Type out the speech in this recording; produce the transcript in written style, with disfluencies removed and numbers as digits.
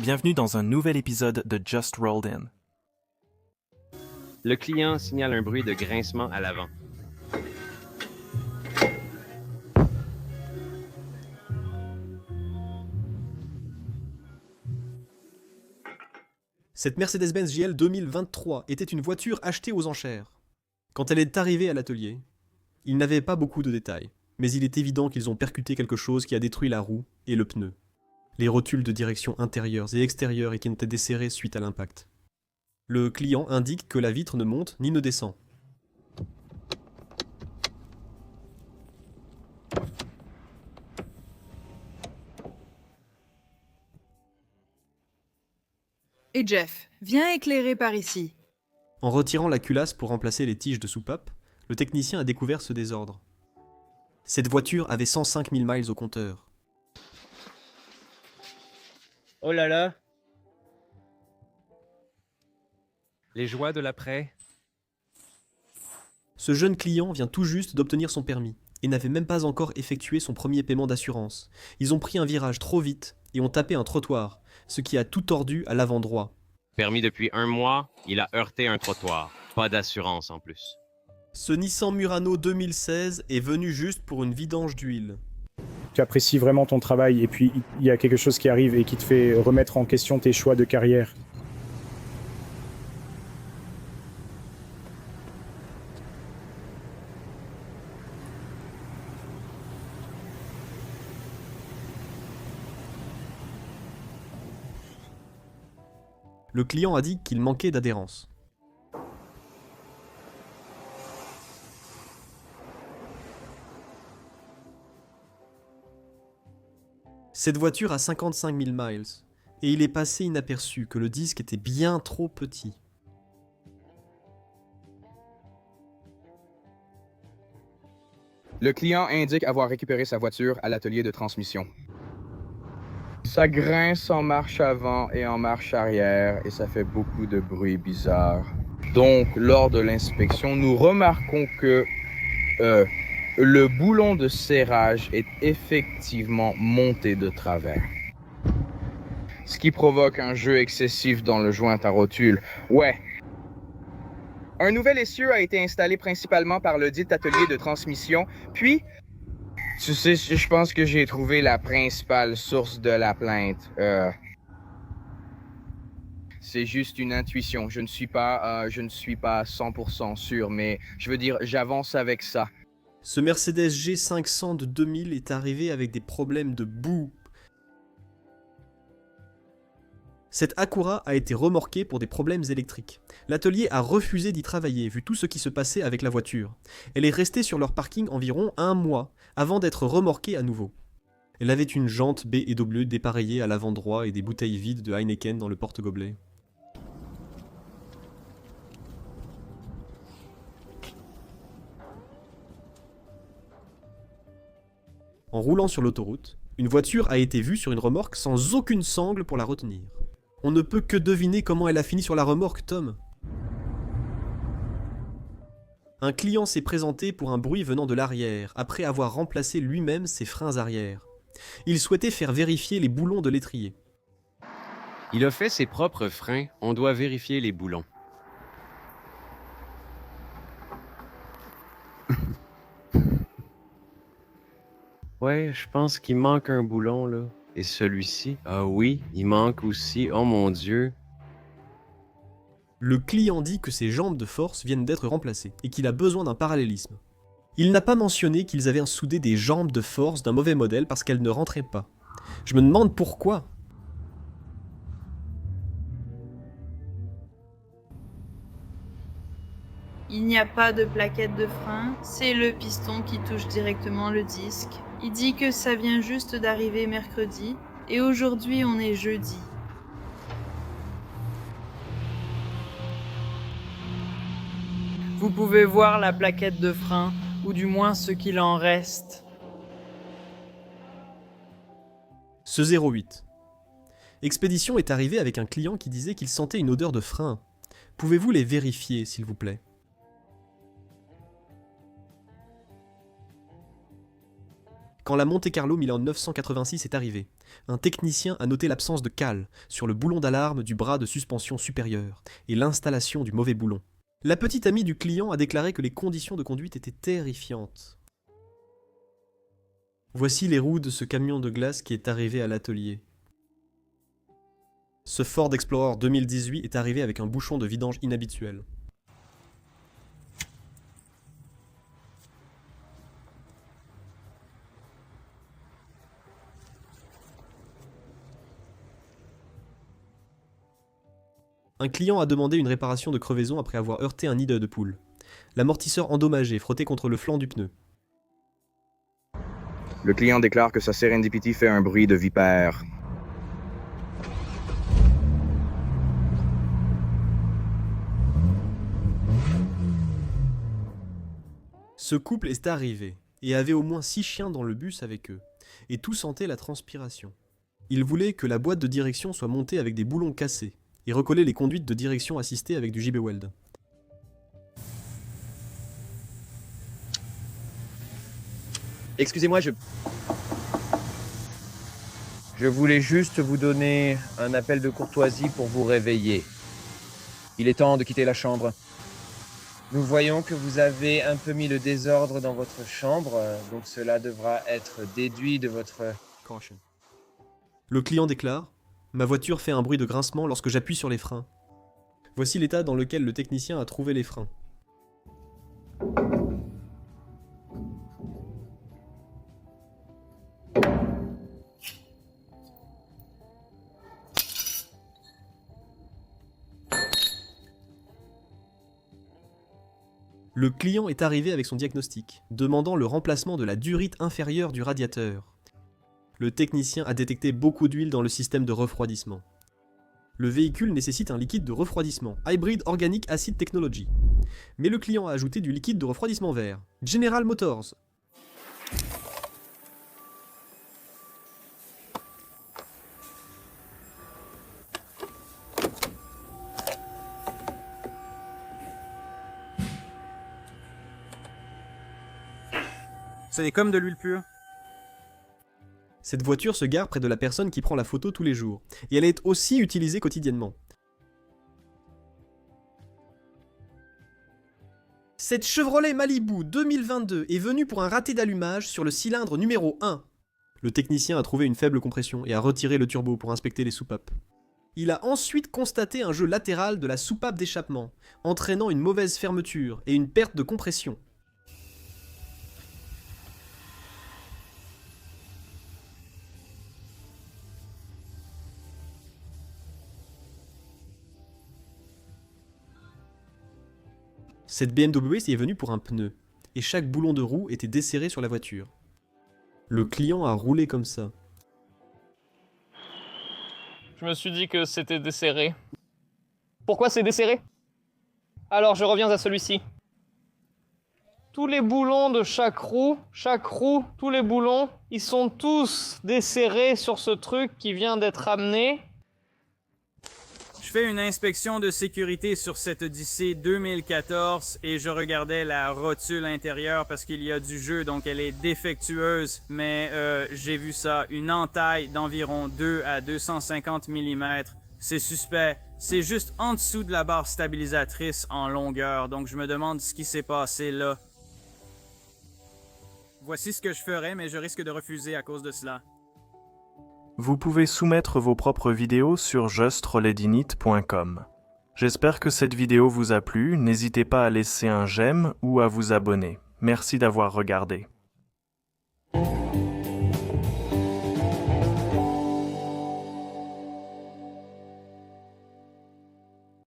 Bienvenue dans un nouvel épisode de Just Rolled In. Le client signale un bruit de grincement à l'avant. Cette Mercedes-Benz GL 2023 était une voiture achetée aux enchères. Quand elle est arrivée à l'atelier, ils n'avaient pas beaucoup de détails, mais il est évident qu'ils ont percuté quelque chose qui a détruit la roue et le pneu. Les rotules de direction intérieures et extérieures et qui étaient desserrés suite à l'impact. Le client indique que la vitre ne monte ni ne descend. Et Jeff, viens éclairer par ici. En retirant la culasse pour remplacer les tiges de soupape, le technicien a découvert ce désordre. Cette voiture avait 105 000 miles au compteur. Oh là là! Les joies de l'après. Ce jeune client vient tout juste d'obtenir son permis et n'avait même pas encore effectué son premier paiement d'assurance. Ils ont pris un virage trop vite et ont tapé un trottoir, ce qui a tout tordu à l'avant droit. Permis depuis 1 mois, il a heurté un trottoir. Pas d'assurance en plus. Ce Nissan Murano 2016 est venu juste pour une vidange d'huile. Tu apprécies vraiment ton travail et puis il y a quelque chose qui arrive et qui te fait remettre en question tes choix de carrière. Le client a dit qu'il manquait d'adhérence. Cette voiture a 55 000 miles, et il est passé inaperçu que le disque était bien trop petit. Le client indique avoir récupéré sa voiture à l'atelier de transmission. Ça grince en marche avant et en marche arrière et ça fait beaucoup de bruit bizarre. Donc, lors de l'inspection, nous remarquons que le boulon de serrage est effectivement monté de travers. Ce qui provoque un jeu excessif dans le joint à rotule. Ouais. Un nouvel essieu a été installé principalement par le dit atelier de transmission, puis... Tu sais, je pense que j'ai trouvé la principale source de la plainte. C'est juste une intuition. Je ne suis pas 100% sûr, mais je veux dire, j'avance avec ça. Ce Mercedes G500 de 2000 est arrivé avec des problèmes de boue. Cette Acura a été remorquée pour des problèmes électriques. L'atelier a refusé d'y travailler vu tout ce qui se passait avec la voiture. Elle est restée sur leur parking environ 1 mois avant d'être remorquée à nouveau. Elle avait une jante B&W dépareillée à l'avant droit et des bouteilles vides de Heineken dans le porte-gobelet. En roulant sur l'autoroute, une voiture a été vue sur une remorque sans aucune sangle pour la retenir. On ne peut que deviner comment elle a fini sur la remorque, Tom. Un client s'est présenté pour un bruit venant de l'arrière, après avoir remplacé lui-même ses freins arrière. Il souhaitait faire vérifier les boulons de l'étrier. Il a fait ses propres freins. On doit vérifier les boulons. Ouais, je pense qu'il manque un boulon, là. Et celui-ci? Ah oui, il manque aussi. Oh mon Dieu. Le client dit que ses jambes de force viennent d'être remplacées et qu'il a besoin d'un parallélisme. Il n'a pas mentionné qu'ils avaient soudé des jambes de force d'un mauvais modèle parce qu'elles ne rentraient pas. Je me demande pourquoi. Il n'y a pas de plaquette de frein, c'est le piston qui touche directement le disque. Il dit que ça vient juste d'arriver mercredi, et aujourd'hui on est jeudi. Vous pouvez voir la plaquette de frein, ou du moins ce qu'il en reste. Ce 08. Expédition est arrivé avec un client qui disait qu'il sentait une odeur de frein. Pouvez-vous les vérifier, s'il vous plaît ? Quand la Monte-Carlo 1986 est arrivée, un technicien a noté l'absence de cale sur le boulon d'alarme du bras de suspension supérieur et l'installation du mauvais boulon. La petite amie du client a déclaré que les conditions de conduite étaient terrifiantes. Voici les roues de ce camion de glace qui est arrivé à l'atelier. Ce Ford Explorer 2018 est arrivé avec un bouchon de vidange inhabituel. Un client a demandé une réparation de crevaison après avoir heurté un nid de poule. L'amortisseur endommagé frotté contre le flanc du pneu. Le client déclare que sa Serendipity fait un bruit de vipère. Ce couple est arrivé et avait au moins 6 chiens dans le bus avec eux, et tout sentait la transpiration. Ils voulaient que la boîte de direction soit montée avec des boulons cassés, et recoller les conduites de direction assistées avec du JB Weld. Excusez-moi, je voulais juste vous donner un appel de courtoisie pour vous réveiller. Il est temps de quitter la chambre. Nous voyons que vous avez un peu mis le désordre dans votre chambre, donc cela devra être déduit de votre... Caution. Le client déclare : ma voiture fait un bruit de grincement lorsque j'appuie sur les freins. Voici l'état dans lequel le technicien a trouvé les freins. Le client est arrivé avec son diagnostic, demandant le remplacement de la durite inférieure du radiateur. Le technicien a détecté beaucoup d'huile dans le système de refroidissement. Le véhicule nécessite un liquide de refroidissement, Hybrid Organic Acid Technology. Mais le client a ajouté du liquide de refroidissement vert, General Motors. C'est comme de l'huile pure. Cette voiture se gare près de la personne qui prend la photo tous les jours, et elle est aussi utilisée quotidiennement. Cette Chevrolet Malibu 2022 est venue pour un raté d'allumage sur le cylindre numéro 1. Le technicien a trouvé une faible compression et a retiré le turbo pour inspecter les soupapes. Il a ensuite constaté un jeu latéral de la soupape d'échappement, entraînant une mauvaise fermeture et une perte de compression. Cette BMW est venue pour un pneu, et chaque boulon de roue était desserré sur la voiture. Le client a roulé comme ça. Je me suis dit que c'était desserré. Pourquoi c'est desserré? Alors je reviens à celui-ci. Tous les boulons de chaque roue, tous les boulons, ils sont tous desserrés sur ce truc qui vient d'être amené. Je fais une inspection de sécurité sur cette Odyssey 2014 et je regardais la rotule intérieure parce qu'il y a du jeu, donc elle est défectueuse. Mais j'ai vu ça, une entaille d'environ 2 à 250 mm. C'est suspect. C'est juste en dessous de la barre stabilisatrice en longueur, donc je me demande ce qui s'est passé là. Voici ce que je ferais, mais je risque de refuser à cause de cela. Vous pouvez soumettre vos propres vidéos sur justrolledinit.com. J'espère que cette vidéo vous a plu, n'hésitez pas à laisser un j'aime ou à vous abonner. Merci d'avoir regardé.